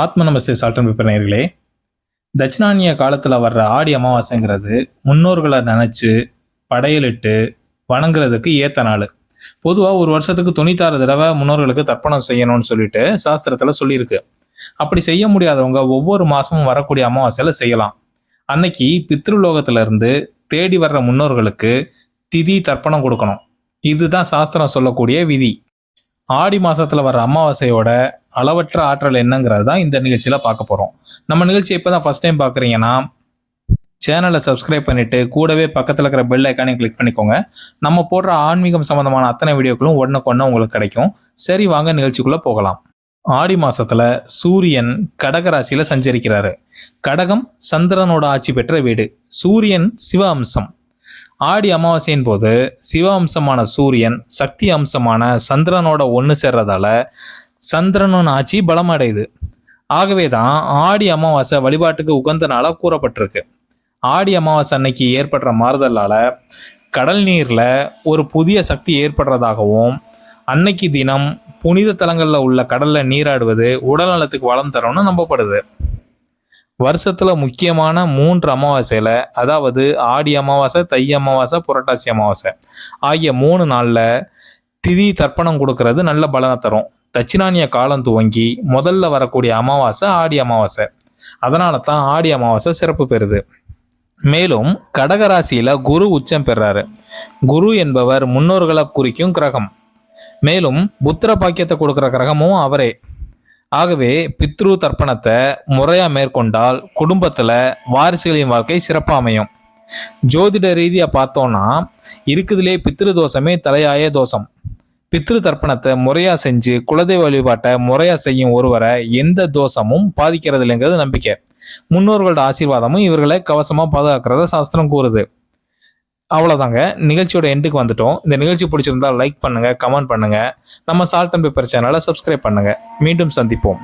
ஆத்ம நமஸ்தே salt and paper நேயர்களே, தட்சிணாயனிய காலத்தில் வர்ற ஆடி அமாவாசைங்கிறது முன்னோர்களை நினச்சி படையலிட்டு வணங்குறதுக்கு ஏற்ற நாள். பொதுவாக ஒரு வருஷத்துக்கு 96 தடவை முன்னோர்களுக்கு தர்ப்பணம் செய்யணும்னு சொல்லிட்டு சாஸ்திரத்தில் சொல்லியிருக்கு. அப்படி செய்ய முடியாதவங்க ஒவ்வொரு மாதமும் வரக்கூடிய அமாவாசையில் செய்யலாம். அன்னைக்கு பித்ருலோகத்திலிருந்து தேடி வர்ற முன்னோர்களுக்கு திதி தர்ப்பணம் கொடுக்கணும். இதுதான் சாஸ்திரம் சொல்லக்கூடிய விதி. ஆடி மாசத்துல வர்ற அமாவாசையோட அளவற்ற ஆற்றல் என்னங்கிறது தான் இந்த நிகழ்ச்சியில பார்க்க போறோம். நம்ம நிகழ்ச்சி இப்பதான் ஃபர்ஸ்ட் டைம் பாக்குறீங்கன்னா சேனலை சப்ஸ்கிரைப் பண்ணிட்டு கூடவே பக்கத்துல இருக்கிற பெல் ஐக்கானையும் கிளிக் பண்ணிக்கோங்க. நம்ம போடுற ஆன்மீகம் சம்பந்தமான அத்தனை வீடியோக்களும் உடனுக்குடனே உங்களுக்கு கிடைக்கும். சரி, வாங்க நிகழ்ச்சிக்குள்ள போகலாம். ஆடி மாசத்துல சூரியன் கடக ராசியில சஞ்சரிக்கிறாரு. கடகம் சந்திரனோட ஆட்சி பெற்ற வீடு. சூரியன் சிவ அம்சம். ஆடி அமாவாசையின் போது சிவ அம்சமான சூரியன் சக்தி அம்சமான சந்திரனோட ஒன்று சேர்றதால சந்திரனோட ஆட்சி பலமடையுது. ஆகவே தான் ஆடி அமாவாசை வழிபாட்டுக்கு உகந்த நாளாக கூறப்பட்டிருக்கு. ஆடி அமாவாசை அன்னைக்கு ஏற்படுற மாறுதலால் கடல் நீரில் ஒரு புதிய சக்தி ஏற்படுறதாகவும், அன்னைக்கு தினம் புனித தலங்களில் உள்ள கடலில் நீராடுவது உடல் நலத்துக்கு வளம் தரும்னு நம்பப்படுது. வருஷத்துல முக்கியமான 3 அமாவாசையில, அதாவது ஆடி அமாவாசை, தை அமாவாசை, புரட்டாசி அமாவாசை ஆகிய 3 நாள்ல திதி தர்ப்பணம் கொடுக்கறது நல்ல பலனை தரும். தட்சிணாயனிய காலம் துவங்கி முதல்ல வரக்கூடிய அமாவாசை ஆடி அமாவாசை. அதனால தான் ஆடி அமாவாசை சிறப்பு பெறுது. மேலும் கடகராசியில குரு உச்சம் பெறாரு. குரு என்பவர் முன்னோர்களை குறிக்கும் கிரகம். மேலும் புத்திர பாக்கியத்தை கொடுக்கிற கிரகமும் அவரே. ஆகவே பித்ரு தர்ப்பணத்தை முறையா மேற்கொண்டால் குடும்பத்துல வாரிசுகளின் வாழ்க்கை சிறப்பாக அமையும். ஜோதிட ரீதியா பார்த்தோம்னா இருக்குதுலே பித்ரு தோஷமே தலையாய தோஷம். பித்ரு தர்ப்பணத்தை முறையா செஞ்சு குலதெய்வ வழிபாட்டை முறையா செய்யும் ஒருவரை எந்த தோஷமும் பாதிக்கிறது இல்லைங்கிறது நம்பிக்கை. முன்னோர்களோட ஆசீர்வாதமும் இவர்களை கவசமா பாதுகாக்கிறத சாஸ்திரம் கூறுது. அவ்வளோதாங்க, நிகழ்ச்சியோட எண்டுக்கு வந்துட்டோம். இந்த நிகழ்ச்சி பிடிச்சிருந்தா லைக் பண்ணுங்க, கமெண்ட் பண்ணுங்க. நம்ம சால்ட் அண்ட் பேப்பர் சேனலை சப்ஸ்கிரைப் பண்ணுங்க. மீண்டும் சந்திப்போம்.